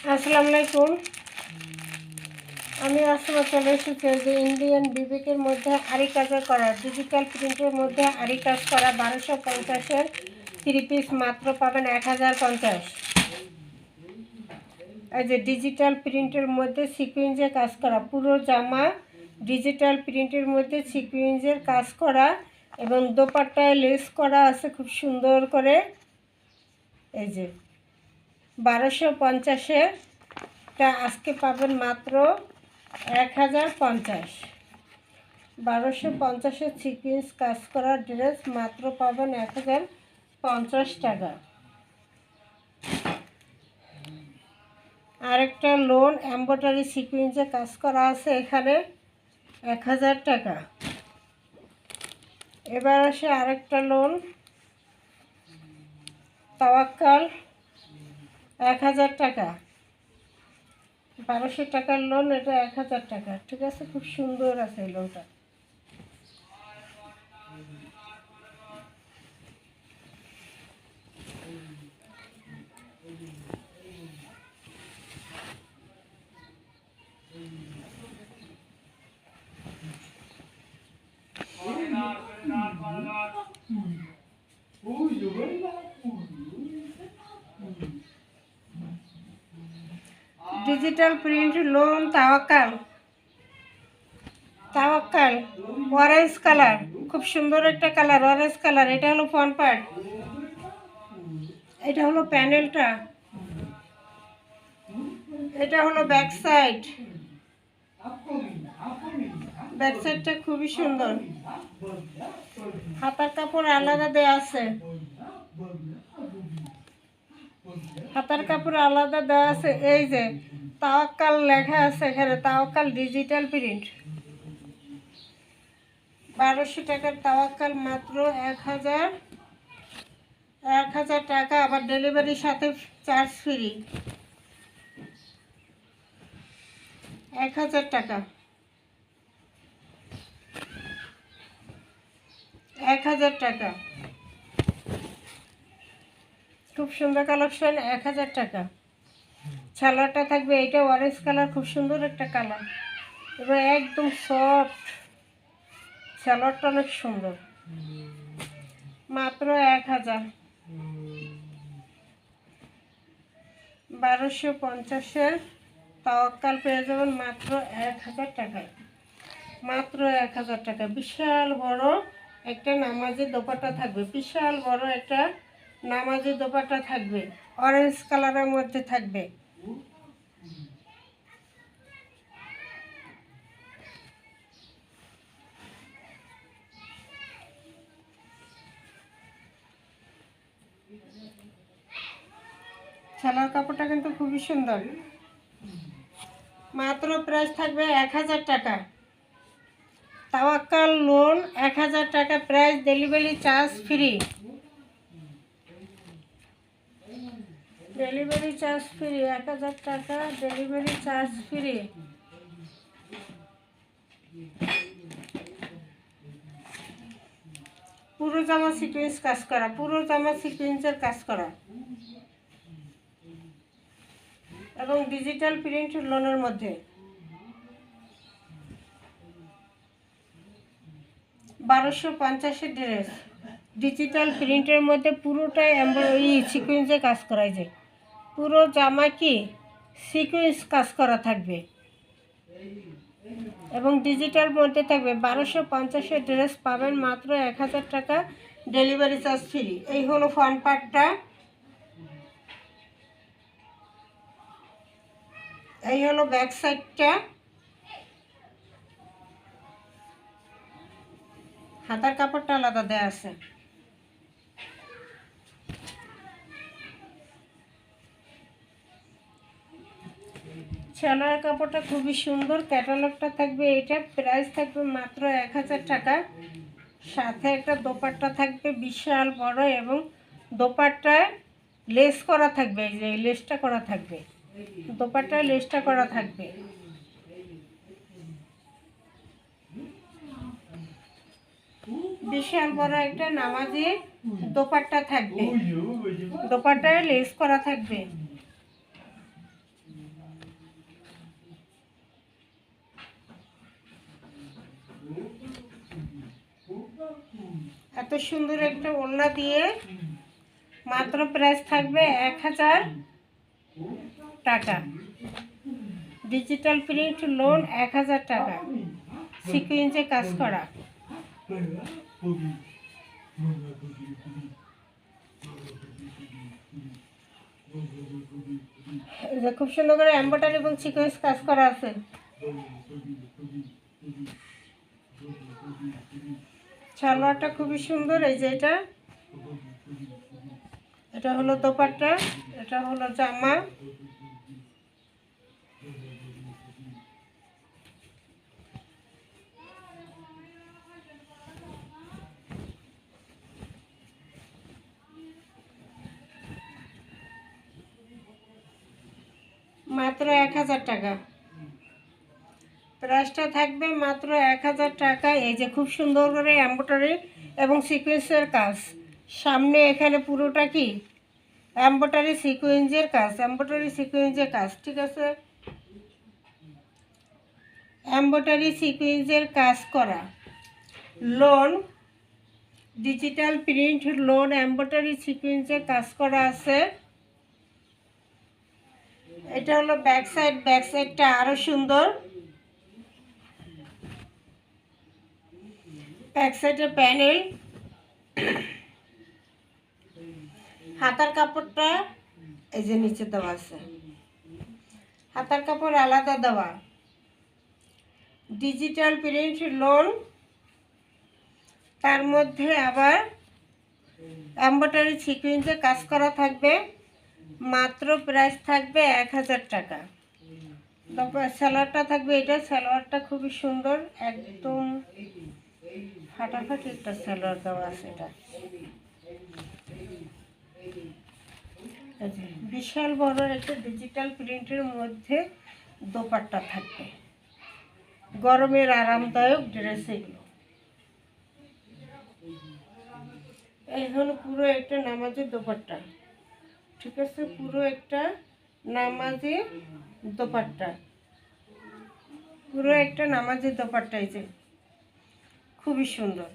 আসসালামু আলাইকুম। আমি আসলে চলে এসেছি যে ইন্ডিয়ান বিবেকের মধ্যে আরি কাজ করা ডিজিটাল প্রিন্টের মধ্যে আরি কাজ করা 1250-এর 3 পিস মাত্র পাবেন 1050। এই যে ডিজিটাল প্রিন্টের মধ্যে সিকুয়েন্সে কাজ করা পুরো জামা, ডিজিটাল প্রিন্টের মধ্যে সিকুয়েন্সের কাজ করা এবং দোপাট্টায় লেস করা আছে খুব সুন্দর করে। এই যে 1250-এর টা আজকে পাবেন মাত্র 1050। 1250-এর সিকুয়েন্স কাজ করা ড্রেস মাত্র পাবেন 1050 টাকা। আরেকটা লোন এমব্রয়ডারি সিকুয়েন্সে কাজ করা আছে এখানে 1000 টাকা। এবার আসে আরেকটা লোন তাওয়াক্কাল 1000 টাকা। 1200 টাকার লোন, এটা 1000 টাকা। ঠিক আছে, খুব সুন্দর আছে এই লোনটা। ডিজিটাল প্রিন্ট লোন তাওয়াক্কাল অরেঞ্জ কালার, খুব সুন্দর একটা কালার অরেঞ্জ কালার। এটা হলো ফ্রন্ট পার্ট, এটা হলো প্যানেলটা, এটা হলো ব্যাক সাইড। ব্যাক সাইডটা খুবই সুন্দর। হাতার কাপড় আলাদা দেওয়া আছে, হাতার কাপড় আলাদা দেওয়া আছে। এই যে তাওয়াক্কাল লেখা আছে এখানে, তাওয়াক্কাল ডিজিটাল প্রিন্ট। 1200 টাকার তাওয়াক্কাল মাত্র 1000 টাকা। আবার ডেলিভারির সাথে চার্জ ফ্রি। 1000 টাকা, 1000 টাকা। খুব সুন্দর কালেকশন, 1000 টাকা। ছালাটা থাকবে এটা অরেঞ্জ কালার, খুব সুন্দর একটা কালার এবং একদম সফট। ছালারটা অনেক সুন্দর, মাত্র 1000। 1250-এর তাওয়াক্কাল পেয়ে যাবেন মাত্র 1000 টাকায়। মাত্র 1000 টাকা। বিশাল বড় একটা নামাজি দোপাট্টা থাকবে, বিশাল বড় একটা নামাজি দোপাট্টা থাকবে, অরেঞ্জ কালারের মধ্যে থাকবে। ছালার কাপড়টা কিন্তু খুবই সুন্দর। মাত্র প্রাইস থাকবে 1000 টাকা। তাওয়াক্কাল লোন 1000 টাকা price, delivery charge free. Delivery charge free, 1000 টাকা ডেলিভারি চার্জ ফ্রি। পুরো জামা সিকুয়েন্স কাজ করা, পুরো জামা সিকুয়েন্সের কাজ করা এবং ডিজিটাল প্রিন্ট লোনের মধ্যে। 1250-এর ড্রেস ডিজিটাল প্রিন্টের মধ্যে পুরোটাই সিকুয়েন্সে কাজ করাই যায়। পুরো জামা কি সিকুয়েন্স কাজ করা থাকবে এবং ডিজিটাল মধ্যে থাকবে। 1250-এর ড্রেস পাবেন মাত্র 1000 টাকা, ডেলিভারি চার্জ ফ্রি। এই হলো ফ্রন্ট পার্টটা, এই হলো ব্যাক সাইডটা। হাতার কাপড়টা আলাদা দেওয়া আছে। ছালার কাপড়টা খুবই সুন্দর, ক্যাটালগটা থাকবে এটা। প্রাইস থাকবে মাত্র 1000 টাকা। সাথে একটা দোপাট্টা থাকবে বিশাল বড় এবং দোপাট্টায় লেস করা থাকবে। এই যে লেসটা করা থাকবে, দোপাট্টায় লেসটা করা থাকবে। বিশাল বড় একটা নামাজি দোপাট্টা থাকবে, দোপাট্টায় লেস করা থাকবে। এত সুন্দর একটা ওড়না দিয়ে মাত্র প্রাইস থাকবে 1000 টাকা। ডিজিটাল প্রিন্ট লোন 1000 টাকা, সিকুয়েন্সে কাজ করা। খুব সুন্দর করে এমব্রয়ডারি এবং সিকোয়েন্স কাজ করা আছে। সালোয়ারটা খুবই সুন্দর। এই যে এটা হলো দোপাট্টা, এটা হলো জামা। মাত্র 1000 টাকা, প্রাইসটা থাকবে মাত্র 1000 টাকা। এই যে খুব সুন্দর করে এমব্রয়ডারি এবং সিকোয়েন্সের কাজ, সামনে এখানে পুরোটা কি এমব্রয়ডারি সিকোয়েন্সের কাজ, এমব্রয়ডারি সিকোয়েন্সের কাজ, ঠিক আছে। এমব্রয়ডারি সিকোয়েন্সের কাজ করা loan, digital print loan, embroidery সিকোয়েন্সের কাজ করা আছে। এটা হলো ব্যাক সাইড, ব্যাক সাইডটা আরো সুন্দর। ব্যাক সাইডের প্যানেল, হাতার কাপড়টা এই যে নিচে দেওয়া আছে, হাতার কাপড় আলাদা দেওয়া। ডিজিটাল প্রিন্ট লোন, তার মধ্যে আবার এমব্রয়ডারি সিকোয়েন্সে কাজ করা থাকবে। মাত্র প্রাইস থাকবে 1000 টাকা। তারপর সালোয়ারটা থাকবে, এটা সালোয়ারটা খুবই সুন্দর, একদম ফাটাফাটি একটা সালোয়ার দেওয়া আছে। এটা বিশাল বড় একটা ডিজিটাল প্রিন্টের মধ্যে দোপাট্টা থাকবে, গরমের আরামদায়ক ড্রেস এগুলো। এই হলো পুরো একটা নামাজের দোপাট্টা, ঠিক আছে, পুরো একটা নামাজের দোপাট্টা, পুরো একটা নামাজের দোপাট্টা। এই যে খুবই সুন্দর।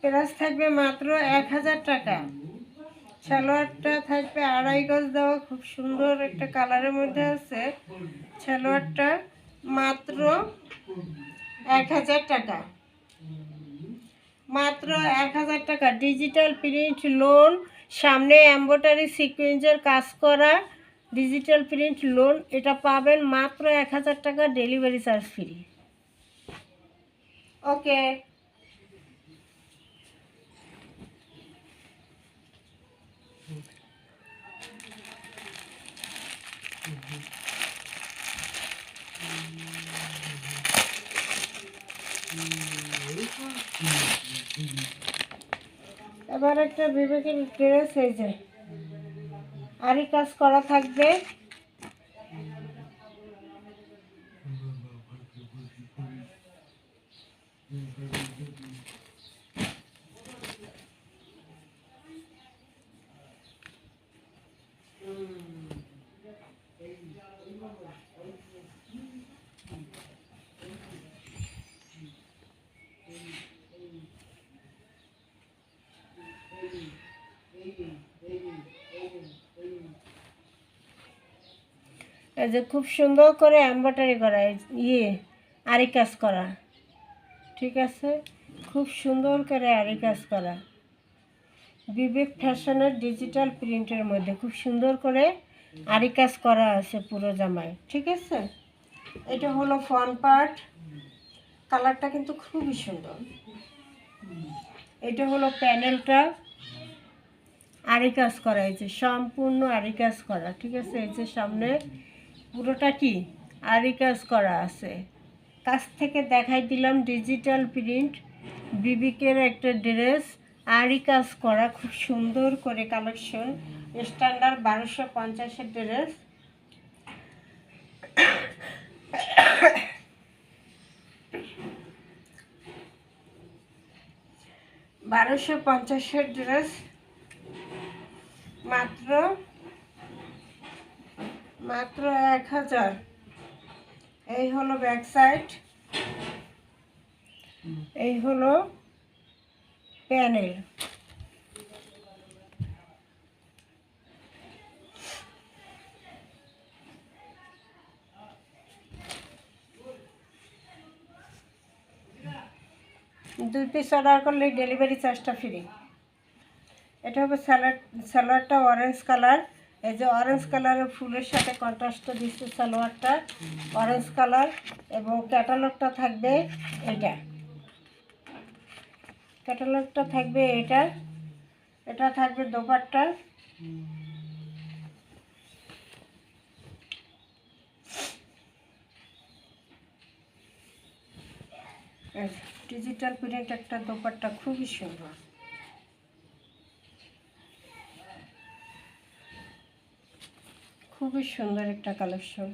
প্রাইস থাকবে মাত্র 1000 টাকা। সালোয়ারটা থাকবে 2.5 গজ দেওয়া, খুব সুন্দর একটা কালারের মধ্যে আছে সালোয়ারটা। মাত্র 1000 টাকা, মাত্র 1000 টাকা। ডিজিটাল প্রিন্ট লোন, সামনে এমব্রয়ডারি সিকোয়েন্সের কাজ করা ডিজিটাল প্রিন্ট লোন, এটা পাবেন মাত্র 1000 টাকা, ডেলিভারি চার্জ ফ্রি। ওকে, এবার একটা বিবেকের ড্রেস, এই যে আরি কাজ করা থাকবে। এই যে খুব সুন্দর করে এমব্রয়ডারি করা, আরি কাজ করা, ঠিক আছে, খুব সুন্দর করে আরি কাজ করা। বিবেক ফ্যাশনের ডিজিটাল প্রিন্টের মধ্যে খুব সুন্দর করে আরি কাজ করা আছে পুরো জামায়, ঠিক আছে। এটা হলো ফ্রন্ট পার্ট, কালারটা কিন্তু খুবই সুন্দর। এটা হলো প্যানেলটা, আরি কাজ করা, এই যে সম্পূর্ণ আরি কাজ করা, ঠিক আছে। এই যে সামনে পুরোটা কি আরি কাজ করা আছে। কাছ থেকে দেখাই দিলাম ডিজিটাল প্রিন্ট বিবিকের একটা ড্রেস, আরি কাজ করা, খুব সুন্দর করে কালেকশন, স্ট্যান্ডার্ড 1250-এর ড্রেস। মাত্র মাত্র 1000। এই হলো ব্যাক সাইড, এই হলো প্যানেল। দুই পিস অর্ডার করলে ডেলিভারি চার্জটা ফ্রি। এটা হবে সালোয়ারটা অরেঞ্জ কালার। এই যে অরেঞ্জ কালারের ফুলের সাথে কন্ট্রাস্টটা দিচ্ছে সালোয়ারটা অরেঞ্জ কালার, এবং ক্যাটালগটা থাকবে এটা। ক্যাটালগটা থাকবে এটা। এটা থাকবে দোপাট্টা। ডিজিটাল প্রিন্ট একটা দোপাট্টা, খুবই সুন্দর। খুবই সুন্দর একটা কালেকশন।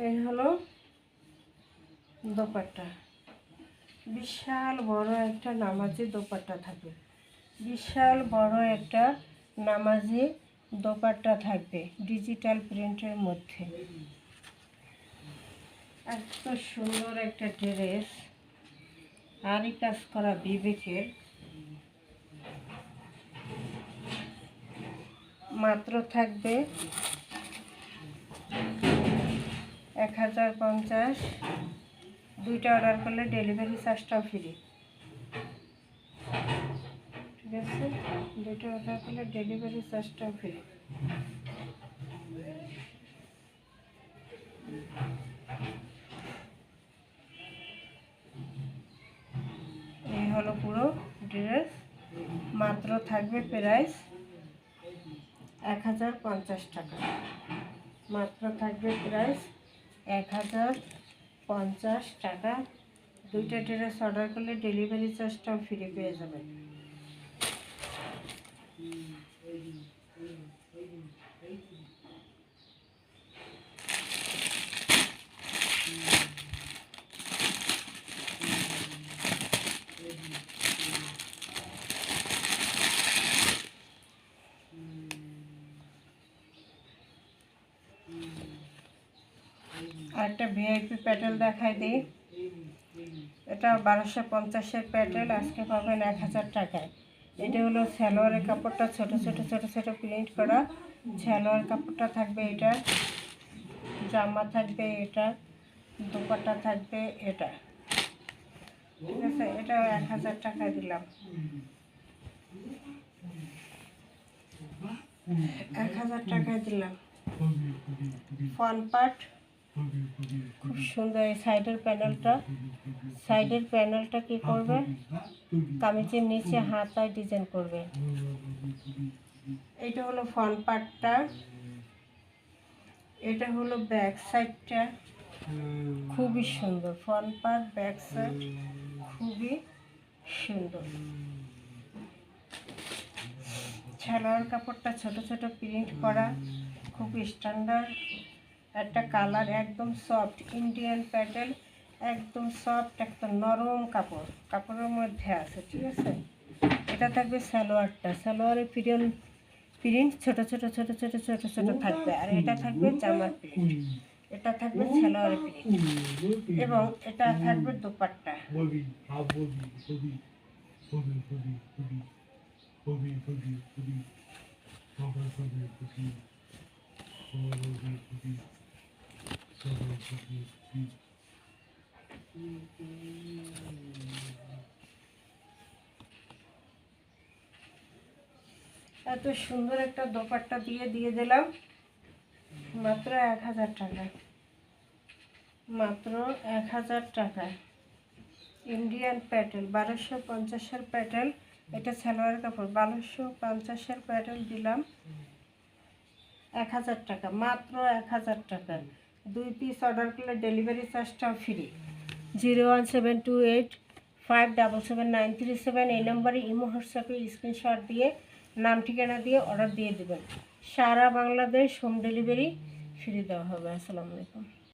এই হলো দোপাট্টা। বিশাল বড় একটা নামাজি দোপাট্টা থাকবে। বিশাল বড় একটা নামাজি দোপাট্টা থাকবে ডিজিটাল প্রিন্টের মধ্যে। এত সুন্দর একটা ড্রেস, আরি কাজ করা বিবেকের। মাত্র থাকবে 1050। দুইটা অর্ডার করলে ডেলিভারি চার্জটাও ফ্রি। ঠিক আছে, দুইটা অর্ডার করলে ডেলিভারি চার্জটাও ফ্রি। এই হলো পুরো ড্রেস। মাত্র থাকবে প্রাইস 1050 টাকা। মাত্র থাকবে প্রাইস 1050 টাকা। দুইটা ড্রেস অর্ডার করলে ডেলিভারি চার্জটাও ফ্রি পেয়ে যাবেন। আরেকটা ভিআইপি প্যাটেল দেখাই দিই। এটা 1250-এর প্যাটেল, আজকে পাবেন 1000 টাকায়। এটা হলো সালোয়ারের কাপড়টা, ছোট ছোট ছোট ছোট প্রিন্ট করা সালোয়ার কাপড়টা থাকবে এটা। জামা থাকবে এটা, দুপাট্টা থাকবে এটা। ঠিক আছে, এটা 1000 টাকায় দিলাম। 1000 টাকায় দিলাম। ফ্রন্ট পার্ট খুব সুন্দর। এই সাইডের প্যানেলটা কি করবে, কামিজের নিচে হাতায় ডিজাইন করবে। এটা হলো ফ্রন্ট পার্টটা, এটা হলো ব্যাক সাইডটা। খুবই সুন্দর ফ্রন্ট পার্ট, ব্যাক সাইড খুবই সুন্দর। সালোয়ার কাপড়টা ছোট ছোট প্রিন্ট করা, খুব স্ট্যান্ডার্ড একটা কালার, একদম সফট ইন্ডিয়ান প্যাটেল, একদম সফট একটা নরম কাপড়ের মধ্যে আছে। ঠিক আছে, এটা থাকবে সালোয়ারটা। সালোয়ারের প্রিন্ট ছোট ছোট ছোট ছোট ছোট ছোট থাকবে, আর এটা থাকবে জামার প্রিন্ট। এটা থাকবে সালোয়ারের প্রিন্ট, এবং এটা থাকবে দোপাট্টা। এত সুন্দর একটা দোপাট্টা দিয়ে দিলাম মাত্র 1000 টাকায়। মাত্র 1000 টাকায় ইন্ডিয়ান প্যাটেল 1250-এর প্যাটেল। এটা সালোয়ার কাপড় 1250-এর প্যাটেল দিলাম 1000 টাকা। মাত্র 1000 টাকা। দুই পিস অর্ডার করলে ডেলিভারি চার্জটাও ফ্রি। 01728577937 এই নম্বরে ইমো হোয়াটসঅ্যাপে স্ক্রিনশট দিয়ে নাম ঠিকানা দিয়ে অর্ডার দিয়ে দেবেন। সারা বাংলাদেশ হোম ডেলিভারি ফ্রি দেওয়া হবে। আসসালামু আলাইকুম।